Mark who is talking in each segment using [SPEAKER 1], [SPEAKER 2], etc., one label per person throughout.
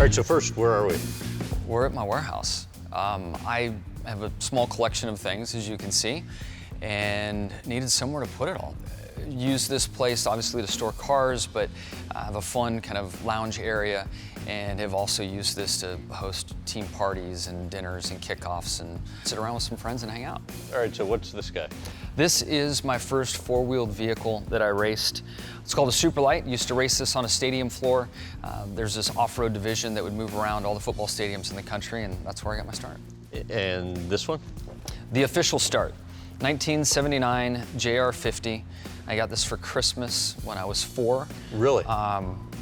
[SPEAKER 1] right, so first, where are we?
[SPEAKER 2] We're at my warehouse. I have a small collection of things, as you can see, and needed somewhere to put it all. Use this place obviously to store cars, but have a fun kind of lounge area, and have also used this to host team parties and dinners and kickoffs and sit around with some friends and hang out.
[SPEAKER 1] All right, so what's this guy?
[SPEAKER 2] This is my first four-wheeled vehicle that I raced. It's called a Superlight. Used to race this on a stadium floor. There's this off-road division that would move around all the football stadiums in the country, and that's where I got my start.
[SPEAKER 1] And this one?
[SPEAKER 2] The official start, 1979 JR50. I got this for Christmas when I was 4.
[SPEAKER 1] Really?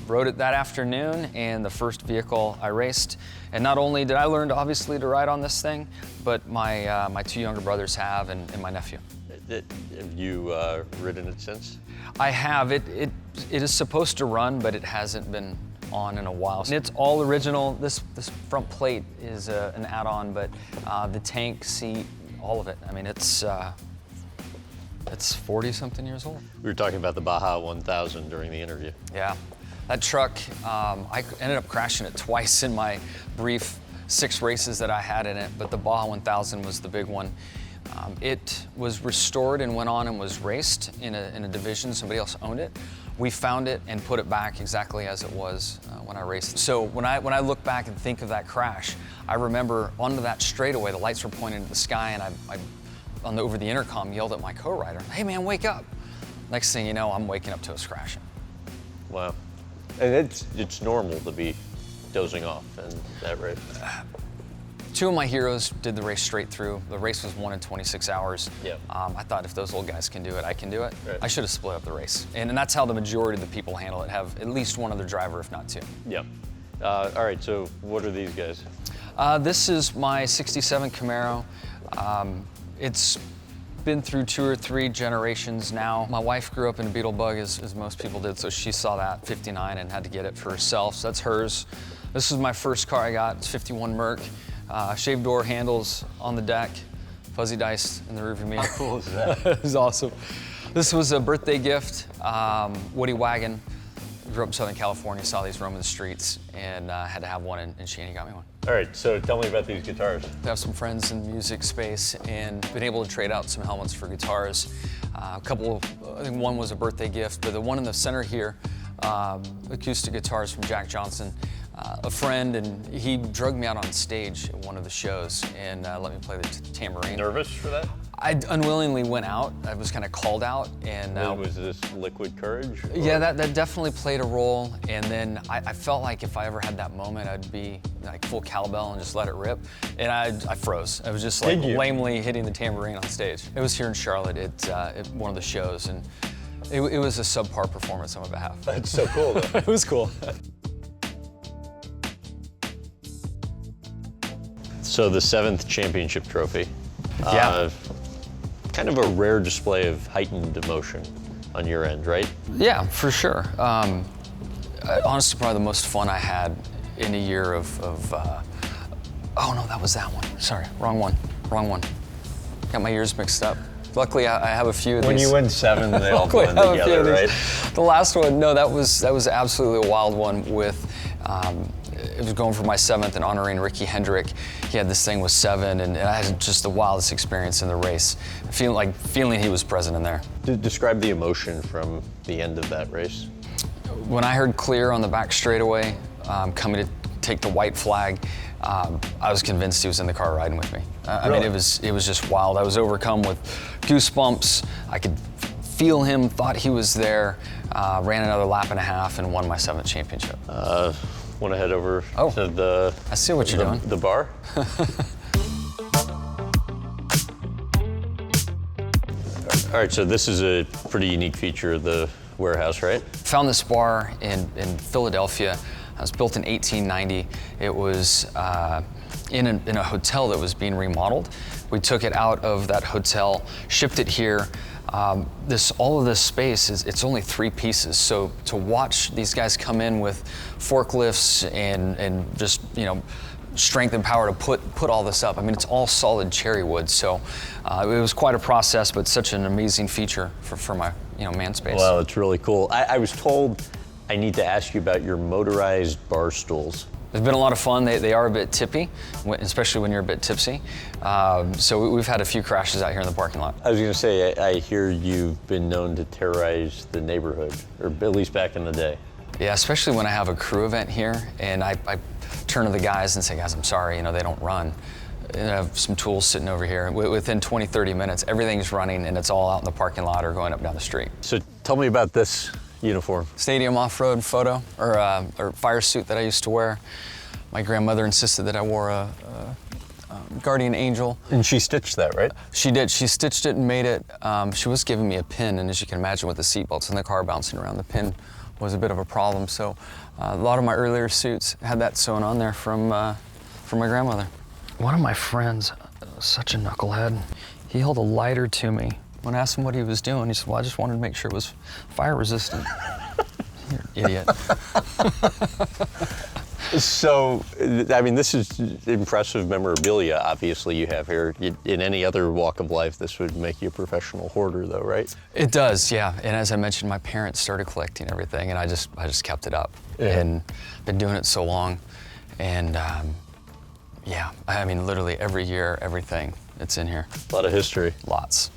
[SPEAKER 2] Rode it that afternoon, and the first vehicle I raced. And not only did I learn to obviously to ride on this thing, but my 2 younger brothers have, and my nephew.
[SPEAKER 1] Have you ridden it since?
[SPEAKER 2] I have. It is supposed to run, but it hasn't been on in a while. And it's all original. This front plate is an add-on, but the tank, seat, all of it. I mean, it's 40-something years old.
[SPEAKER 1] We were talking about the Baja 1000 during the interview.
[SPEAKER 2] Yeah, that truck, I ended up crashing it twice in my brief 6 races that I had in it, but the Baja 1000 was the big one. It was restored and went on and was raced in a division. Somebody else owned it. We found it and put it back exactly as it was when I raced it. So when I look back and think of that crash, I remember onto that straightaway, the lights were pointed at the sky, and I over the intercom yelled at my co-rider, "Hey man, wake up." Next thing you know, I'm waking up to us crashing.
[SPEAKER 1] Wow. And it's normal to be dozing off in that race.
[SPEAKER 2] 2 of my heroes did the race straight through. The race was won in 26 hours.
[SPEAKER 1] Yep.
[SPEAKER 2] I thought if those old guys can do it, I can do it.
[SPEAKER 1] Right.
[SPEAKER 2] I should have split up the race. And that's how the majority of the people handle it, have at least one other driver, if not 2.
[SPEAKER 1] Yep. All right, so what are these guys?
[SPEAKER 2] This is my 67 Camaro. It's been through 2 or 3 generations now. My wife grew up in a Beetle Bug, as most people did, so she saw that 59 and had to get it for herself, so that's hers. This is my first car I got. It's 51 Merc. Shaved door handles on the deck, fuzzy dice in the rearview mirror.
[SPEAKER 1] How cool is that?
[SPEAKER 2] It was awesome. This was a birthday gift, Woody wagon. Grew up in Southern California, saw these roaming the streets, and had to have one, and Shani got me one.
[SPEAKER 1] All right, so tell me about these guitars.
[SPEAKER 2] I have some friends in the music space and been able to trade out some helmets for guitars. A couple, I think one was a birthday gift, but the one in the center here, acoustic guitars from Jack Johnson. A friend, and he drugged me out on stage at one of the shows and let me play the tambourine.
[SPEAKER 1] Nervous for that?
[SPEAKER 2] I unwillingly went out. I was kind of called out, and
[SPEAKER 1] was this liquid courage? Or?
[SPEAKER 2] Yeah, that definitely played a role. And then I felt like if I ever had that moment, I'd be like full cowbell and just let it rip. And I froze. I was just like lamely hitting the tambourine on stage. It was here in Charlotte at one of the shows, and it was a subpar performance on my behalf.
[SPEAKER 1] That's so cool, though.
[SPEAKER 2] It was cool.
[SPEAKER 1] So the 7th championship trophy.
[SPEAKER 2] Yeah.
[SPEAKER 1] Kind of a rare display of heightened emotion on your end, right?
[SPEAKER 2] Yeah, for sure. Honestly, probably the most fun I had in a year of oh no, that was that one. Sorry, wrong one. Got my years mixed up. Luckily, I have a few of these.
[SPEAKER 1] When you win 7, they all blend together, right?
[SPEAKER 2] The last one, no, that was absolutely a wild one with, it was going for my 7th and honoring Ricky Hendrick. He had this thing with 7, and I had just the wildest experience in the race. Feeling he was present in there.
[SPEAKER 1] Describe the emotion from the end of that race.
[SPEAKER 2] When I heard clear on the back straightaway, coming to take the white flag, I was convinced he was in the car riding with me. I mean, it was just wild. I was overcome with goosebumps. I could feel him, thought he was there, ran another lap and a half, and won my 7th championship.
[SPEAKER 1] Want to head over to the...
[SPEAKER 2] I see what you're doing.
[SPEAKER 1] The bar? All right, so this is a pretty unique feature of the warehouse, right?
[SPEAKER 2] Found this bar in Philadelphia. It was built in 1890. It was in a hotel that was being remodeled. We took it out of that hotel, shipped it here. All of this space it's only 3 pieces. So to watch these guys come in with forklifts and just strength and power to put all this up. I mean, it's all solid cherry wood. So it was quite a process, but such an amazing feature for my man space.
[SPEAKER 1] Well, it's really cool. I was told I need to ask you about your motorized bar stools.
[SPEAKER 2] It's been a lot of fun. They are a bit tippy, especially when you're a bit tipsy. So we've had a few crashes out here in the parking lot.
[SPEAKER 1] I was going to say, I hear you've been known to terrorize the neighborhood, or at least back in the day.
[SPEAKER 2] Yeah, especially when I have a crew event here, and I turn to the guys and say, guys, I'm sorry, they don't run. And I have some tools sitting over here. Within 20, 30 minutes, everything's running, and it's all out in the parking lot or going up down the street.
[SPEAKER 1] So tell me about this uniform.
[SPEAKER 2] Stadium off-road photo, or fire suit that I used to wear. My grandmother insisted that I wore a guardian angel.
[SPEAKER 1] And she stitched that, right?
[SPEAKER 2] She did. She stitched it and made it. She was giving me a pin, and as you can imagine with the seatbelts in the car bouncing around, the pin was a bit of a problem. So a lot of my earlier suits had that sewn on there from my grandmother. One of my friends, such a knucklehead, he held a lighter to me. When I asked him what he was doing, he said, well, I just wanted to make sure it was fire resistant. You're an idiot.
[SPEAKER 1] So, I mean, this is impressive memorabilia, obviously, you have here. In any other walk of life, this would make you a professional hoarder, though, right?
[SPEAKER 2] It does, yeah. And as I mentioned, my parents started collecting everything, and I just kept it up.
[SPEAKER 1] Yeah.
[SPEAKER 2] And been doing it so long. And yeah, I mean, literally every year, everything, it's in here.
[SPEAKER 1] A lot of history.
[SPEAKER 2] Lots.